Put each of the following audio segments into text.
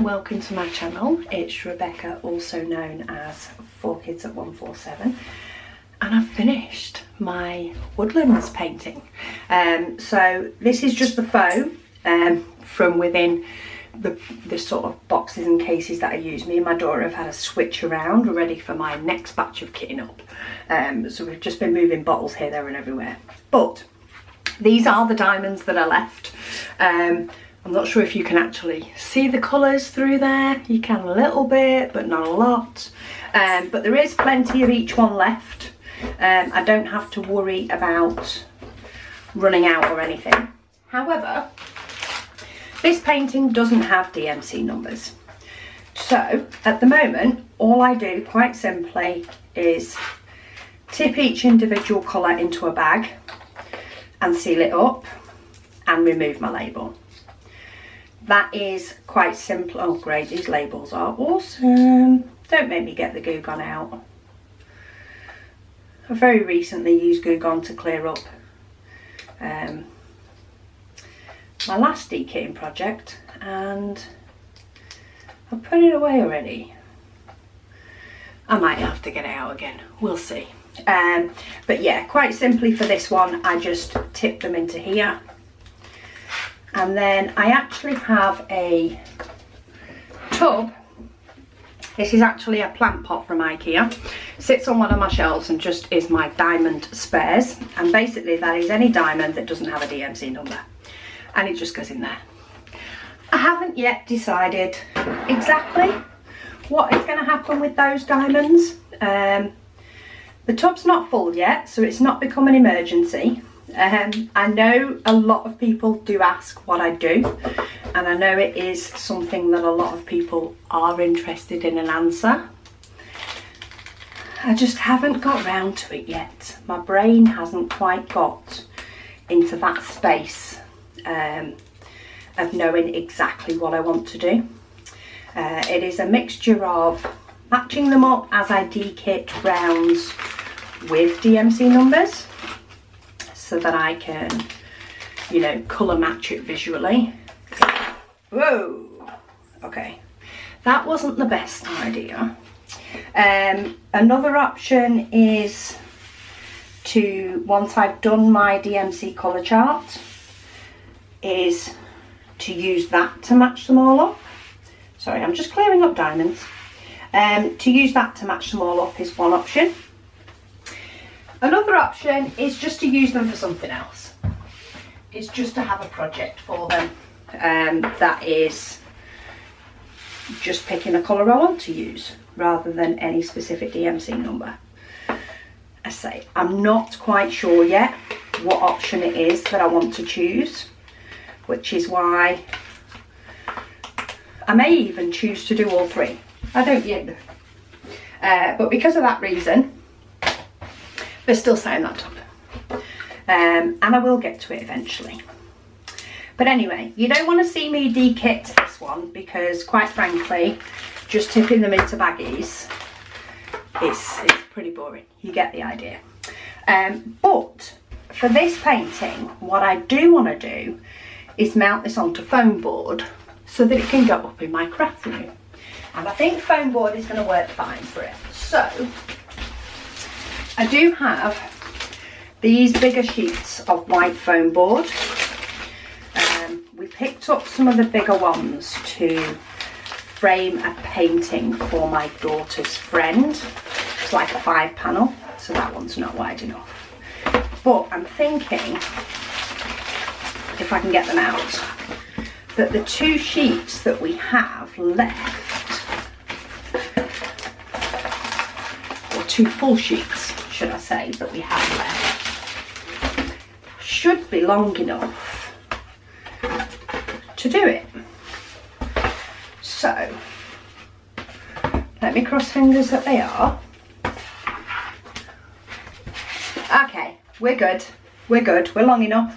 and welcome to my channel. It's Rebecca, also known as 4Kids at 147, and I've finished my Woodlands painting. So this is just the foam from within the sort of boxes and cases that I use. Me and my daughter have had a switch around ready for my next batch of kitting up. So we've just been moving bottles here, there and everywhere. But these are the diamonds that are left. I'm not sure if you can actually see the colours through there. You can a little bit, but not a lot. But there is plenty of each one left. I don't have to worry about running out or anything. However, this painting doesn't have DMC numbers. So at the moment, all I do quite simply is tip each individual colour into a bag and seal it up and remove my label. That is quite simple. Oh great, these labels are awesome. Don't make me get the Goo Gone out. I very recently used Goo Gone to clear up my last dekeying project, and I've put it away already. I might have to get it out again, we'll see. But yeah, quite simply for this one, I just tip them into here. And then I actually have a tub. This is actually a plant pot from IKEA. Sits on one of my shelves and just is my diamond spares. And basically that is any diamond that doesn't have a DMC number. And it just goes in there. I haven't yet decided exactly what is going to happen with those diamonds. The tub's not full yet, so it's not become an emergency. I know a lot of people do ask what I do, and I know it is something that a lot of people are interested in an answer. I just haven't got round to it yet. My brain hasn't quite got into that space of knowing exactly what I want to do. It is a mixture of matching them up as I dekit rounds with DMC numbers, so that I can, you know, colour match it visually. Whoa, okay, that wasn't the best idea. Another option is to, once I've done my DMC colour chart, is to use that to match them all up. Sorry, I'm just clearing up diamonds. To use that to match them all up is one option. Another option is just to use them for something else. It's just to have a project for them. That is just picking a colour I want to use rather than any specific DMC number. I say, I'm not quite sure yet what option it is that I want to choose, which is why I may even choose to do all three. I don't yet know. But because of that reason, they're still sitting that top. And I will get to it eventually. But anyway, you don't want to see me dekit this one because, quite frankly, just tipping them into baggies is pretty boring. You get the idea. But for this painting, what I do want to do is mount this onto foam board so that it can go up in my craft room. And I think foam board is going to work fine for it. So I do have these bigger sheets of white foam board. We picked up some of the bigger ones to frame a painting for my daughter's friend. It's like a 5-panel, so that one's not wide enough. But I'm thinking, if I can get them out, that the 2 sheets that we have left, or 2 full sheets, should I say, that we have left, should be long enough to do it. So let me cross fingers that they are. Okay, we're good, we're long enough.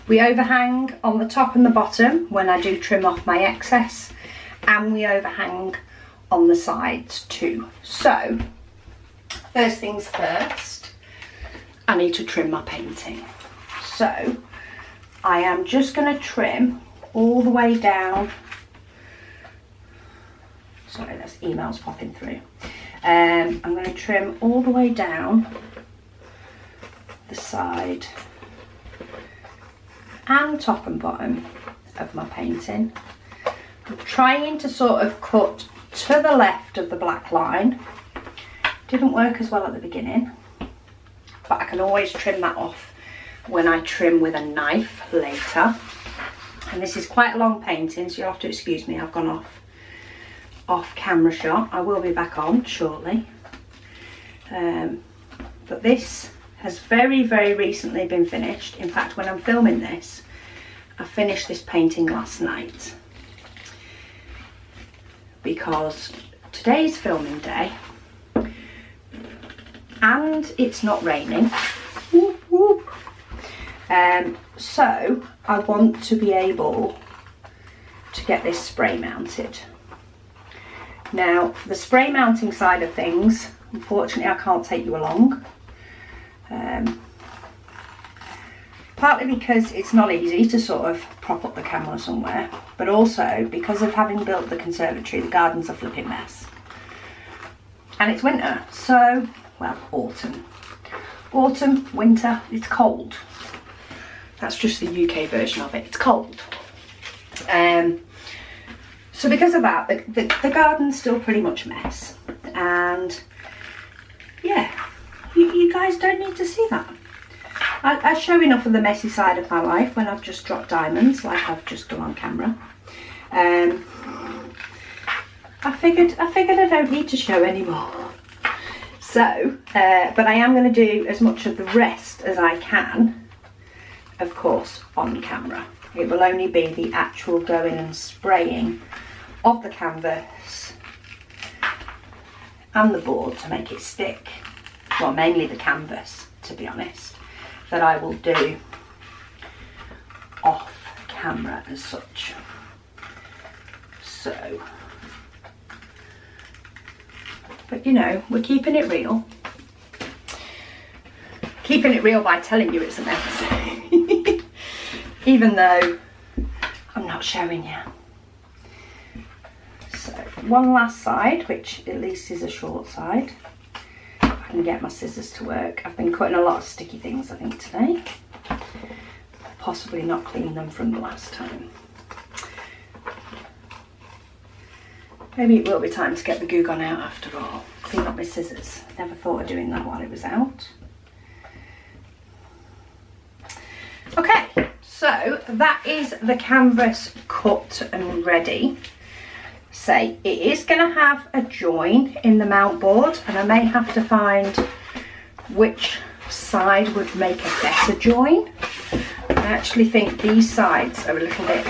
We overhang on the top and the bottom when I do trim off my excess, and we overhang on the sides too. So first things first, I need to trim my painting. So I am just going to trim all the way down Sorry, there's emails popping through. I'm going to trim all the way down the side and top and bottom of my painting. I'm trying to sort of cut to the left of the black line. Didn't work as well at the beginning, but I can always trim that off when I trim with a knife later. And this is quite a long painting, so you'll have to excuse me, I've gone off camera shot. I will be back on shortly. But this has very, very recently been finished. In fact, when I'm filming this, I finished this painting last night, because today's filming day and it's not raining. Whoop, whoop. So I want to be able to get this spray mounted. Now, for the spray mounting side of things, unfortunately I can't take you along. Partly because it's not easy to sort of prop up the camera somewhere, but also because of having built the conservatory, the garden's a flipping mess. And it's winter, so, well, autumn. Autumn, winter, it's cold. That's just the UK version of it, it's cold. So because of that, the garden's still pretty much a mess. And yeah, you guys don't need to see that. I show enough of the messy side of my life when I've just dropped diamonds, like I've just done on camera. I figured I don't need to show anymore. So, but I am going to do as much of the rest as I can, of course, on camera. It will only be the actual going and spraying of the canvas and the board to make it stick. Well, mainly the canvas, to be honest, that I will do off camera as such. So, but you know, we're keeping it real. Keeping it real by telling you it's a mess. Even though I'm not showing you. So, one last side, which at least is a short side. I can get my scissors to work. I've been cutting a lot of sticky things, I think, today. Possibly not cleaned them from the last time. Maybe it will be time to get the goo gone out after all. Clean up my scissors. Never thought of doing that while it was out. Okay, so that is the canvas cut and ready. Say, it is going to have a join in the mount board, and I may have to find which side would make a better join. I actually think these sides are a little bit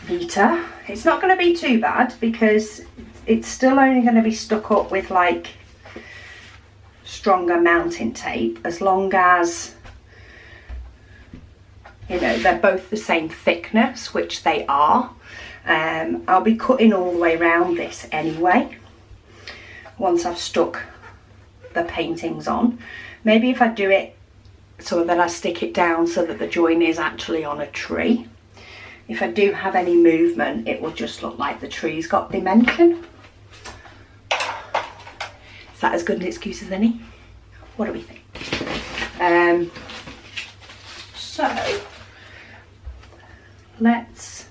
neater. It's not going to be too bad because it's still only going to be stuck up with like stronger mounting tape, as long as, you know, they're both the same thickness, which they are. I'll be cutting all the way around this anyway, once I've stuck the paintings on. Maybe if I do it so that I stick it down so that the join is actually on a tree. If I do have any movement, it will just look like the tree's got dimension. Is that as good an excuse as any? What do we think? So let's,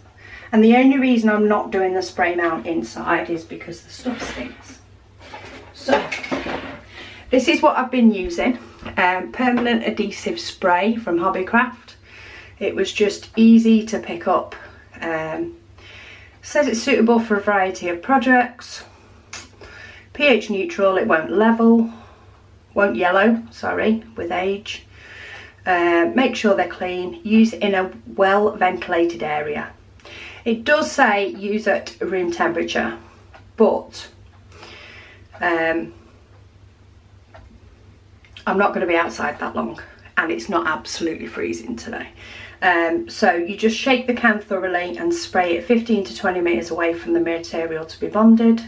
and the only reason I'm not doing the spray mount inside is because the stuff stinks. So this is what I've been using, permanent adhesive spray from Hobbycraft. It was just easy to pick up. Says it's suitable for a variety of projects. pH neutral, it won't yellow, sorry, with age. Make sure they're clean. Use in a well ventilated area. It does say use at room temperature, but I'm not going to be outside that long, and it's not absolutely freezing today. So you just shake the can thoroughly and spray it 15 to 20 metres away from the material to be bonded.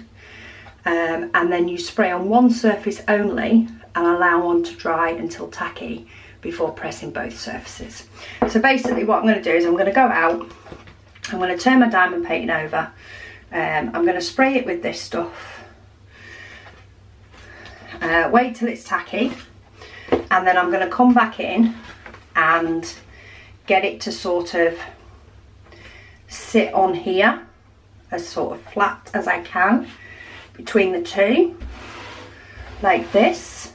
And then you spray on one surface only and allow one to dry until tacky before pressing both surfaces. So basically what I'm going to do is I'm going to go out, I'm going to turn my diamond painting over, I'm going to spray it with this stuff, wait till it's tacky, and then I'm going to come back in and get it to sort of sit on here as sort of flat as I can between the two, like this,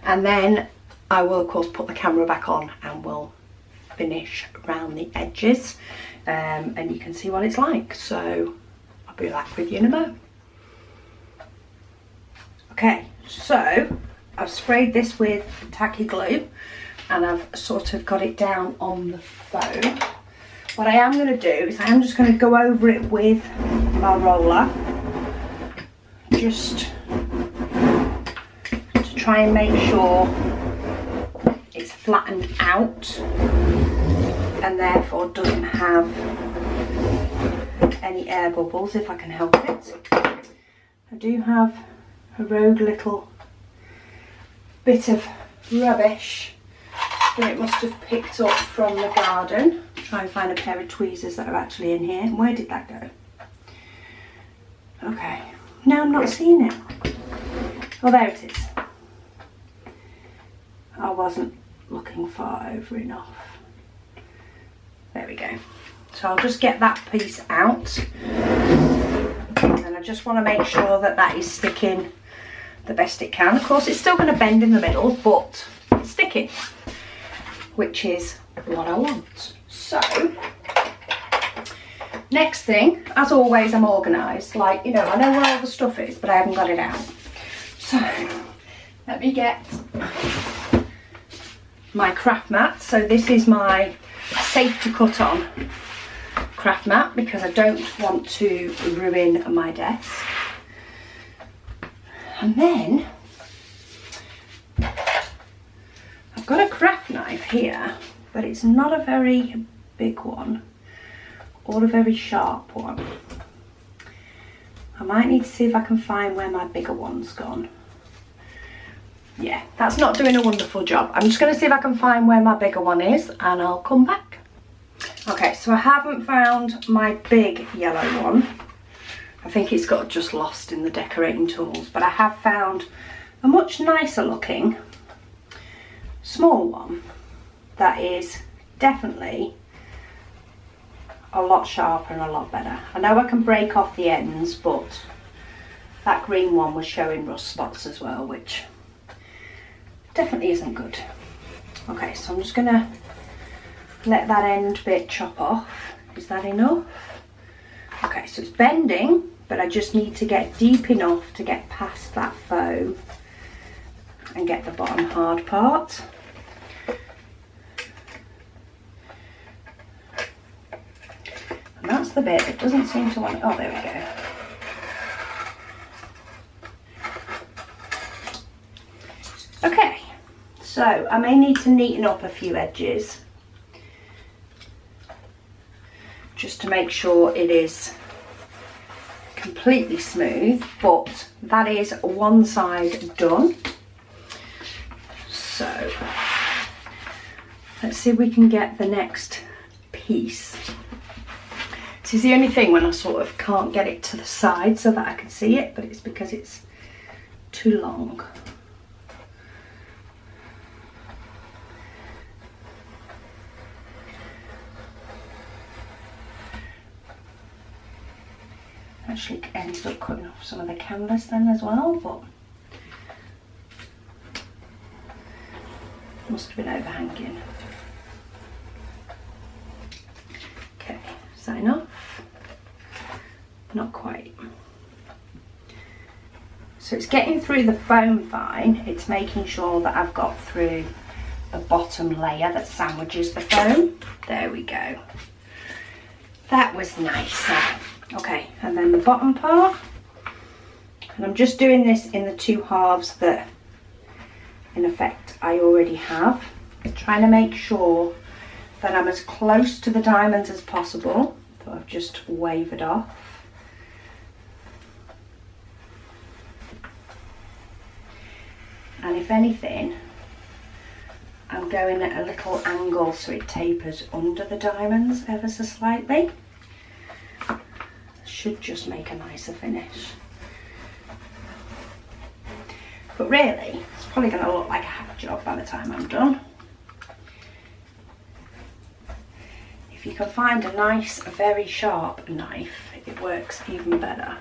and then I will of course put the camera back on and we'll finish around the edges, and you can see what it's like. So I'll be back with you in a moment. Okay, so I've sprayed this with tacky glue and I've sort of got it down on the foam. What I am going to do is I am just going to go over it with my roller, just to try and make sure it's flattened out and therefore doesn't have any air bubbles if I can help it. I do have a rogue little bit of rubbish that it must have picked up from the garden. Try and find a pair of tweezers that are actually in here. Where did that go? Okay, no, I'm not seeing it. Oh, there it is. I wasn't looking far over enough. There we go. So I'll just get that piece out, and I just want to make sure that that is sticking the best it can. Of course it's still going to bend in the middle, but it's sticking, which is what I want. So next thing, as always, I'm organised, like, you know, I know where all the stuff is but I haven't got it out. So let me get my craft mat. So this is my safe to cut on craft mat because I don't want to ruin my desk. And then I've got a craft knife here, but it's not a very big one or a very sharp one. I might need to see if I can find where my bigger one's gone. Yeah, that's not doing a wonderful job. I'm just going to see if I can find where my bigger one is and I'll come back. Okay, so I haven't found my big yellow one. I think it's got just lost in the decorating tools, but I have found a much nicer looking small one that is definitely a lot sharper and a lot better. I know I can break off the ends, but that green one was showing rust spots as well, which definitely isn't good. Okay, so I'm just gonna let that end bit chop off. Is that enough? Okay, so it's bending, but I just need to get deep enough to get past that foam and get the bottom hard part. And that's the bit that doesn't seem to want, oh, there we go. Okay, so I may need to neaten up a few edges just to make sure it is completely smooth, but that is one side done. So let's see if we can get the next piece. This is the only thing when I sort of can't get it to the side so that I can see it, but it's because it's too long. Actually ended up cutting off some of the canvas then as well, but must have been overhanging. Okay, is that enough? Not quite. So it's getting through the foam fine, it's making sure that I've got through the bottom layer that sandwiches the foam. There we go. That was nicer. Okay, and then the bottom part, and I'm just doing this in the two halves that in effect I already have, trying to make sure that I'm as close to the diamonds as possible that I've just wavered off. And if anything, I'm going at a little angle so it tapers under the diamonds ever so slightly. should just make a nicer finish. But really, it's probably going to look like a hack job by the time I'm done. If you can find a nice, very sharp knife, it works even better.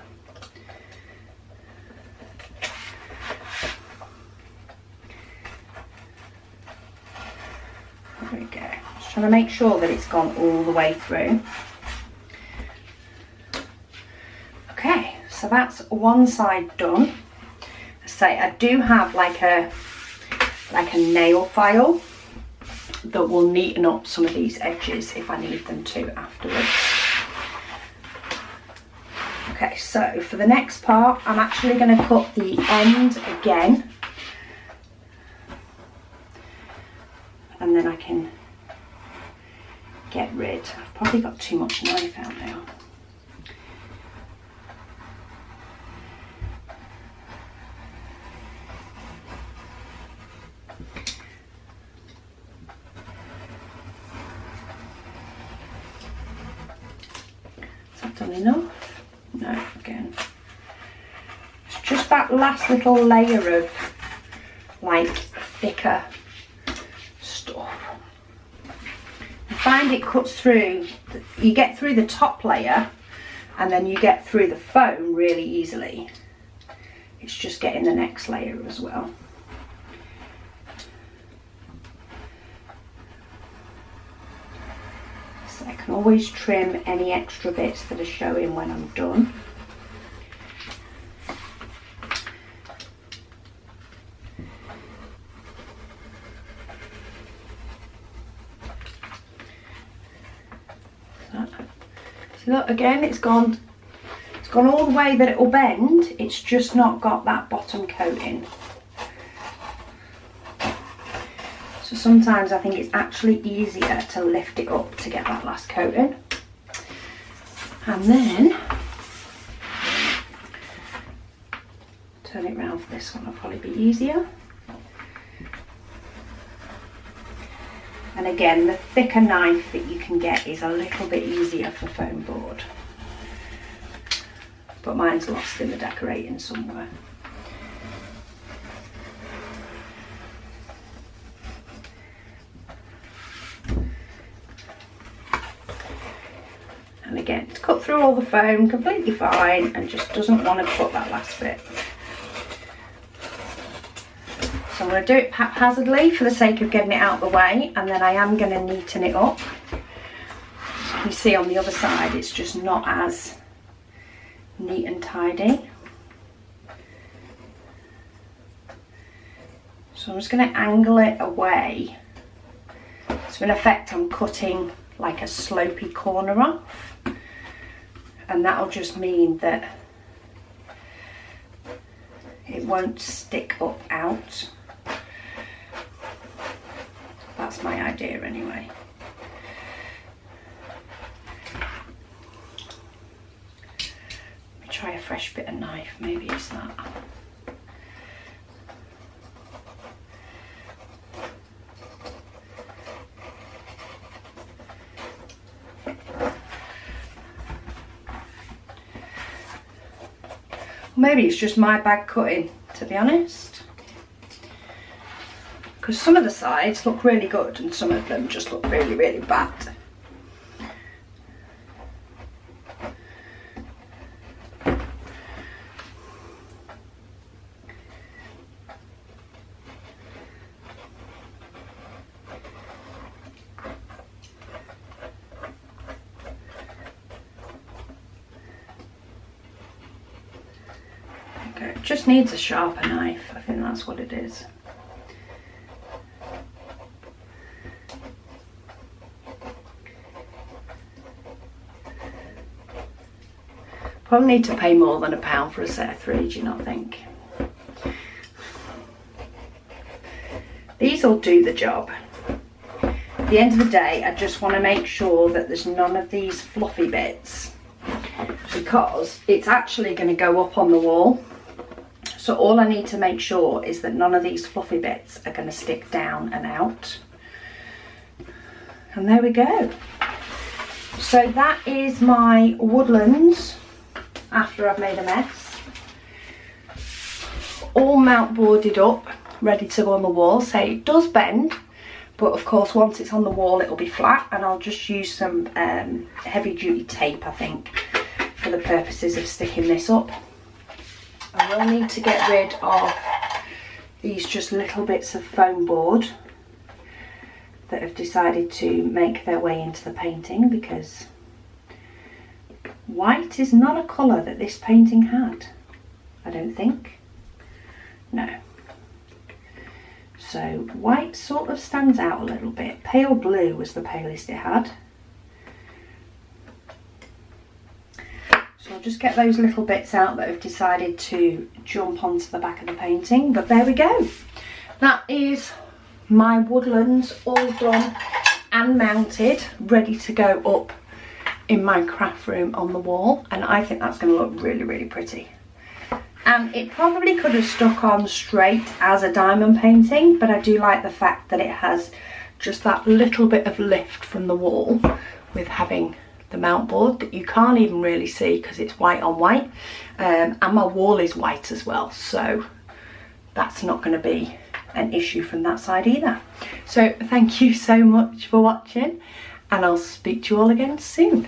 There we go. Just trying to make sure that it's gone all the way through. Okay, so that's one side done. Say I do have like a nail file that will neaten up some of these edges if I need them to afterwards. Okay, so for the next part I'm actually going to cut the end again, and then I can get rid. I've probably got too much knife out now. Done enough? No, again. It's just that last little layer of like thicker stuff. You find it cuts through, you get through the top layer and then you get through the foam really easily. It's just getting the next layer as well. I can always trim any extra bits that are showing when I'm done. So look, again, it's gone all the way that it will bend. It's just not got that bottom coating. So sometimes I think it's actually easier to lift it up to get that last coating. And then turn it around for this one, will probably be easier. And again, the thicker knife that you can get is a little bit easier for foam board. But mine's lost in the decorating somewhere. And again, it's cut through all the foam completely fine and just doesn't want to cut that last bit. So I'm going to do it haphazardly for the sake of getting it out of the way, and then I am going to neaten it up. You see on the other side it's just not as neat and tidy. So I'm just going to angle it away. So in effect I'm cutting like a slopey corner off. And that'll just mean that it won't stick up out. That's my idea anyway. Let me try a fresh bit of knife, maybe it's that. Maybe it's just my bad cutting, to be honest. Because some of the sides look really good and some of them just look really, really bad. Okay, it just needs a sharper knife. I think that's what it is. Probably need to pay more than £1 for a set of 3, do you not think? These will do the job. At the end of the day, I just want to make sure that there's none of these fluffy bits, because it's actually going to go up on the wall. So all I need to make sure is that none of these fluffy bits are going to stick down and out. And there we go. So that is my Woodlands after I've made a mess. All mount boarded up, ready to go on the wall. So it does bend, but of course once it's on the wall it'll be flat, and I'll just use some heavy duty tape, I think, for the purposes of sticking this up. I will need to get rid of these just little bits of foam board that have decided to make their way into the painting, because white is not a colour that this painting had, I don't think. No. So white sort of stands out a little bit. Pale blue was the palest it had. So I'll just get those little bits out that have decided to jump onto the back of the painting. But there we go. That is my woodlands all done and mounted, ready to go up in my craft room on the wall, and I think that's going to look really, really pretty. And it probably could have stuck on straight as a diamond painting, but I do like the fact that it has just that little bit of lift from the wall with having the mount board that you can't even really see because it's white on white, and my wall is white as well, so that's not going to be an issue from that side either. So thank you so much for watching, and I'll speak to you all again soon.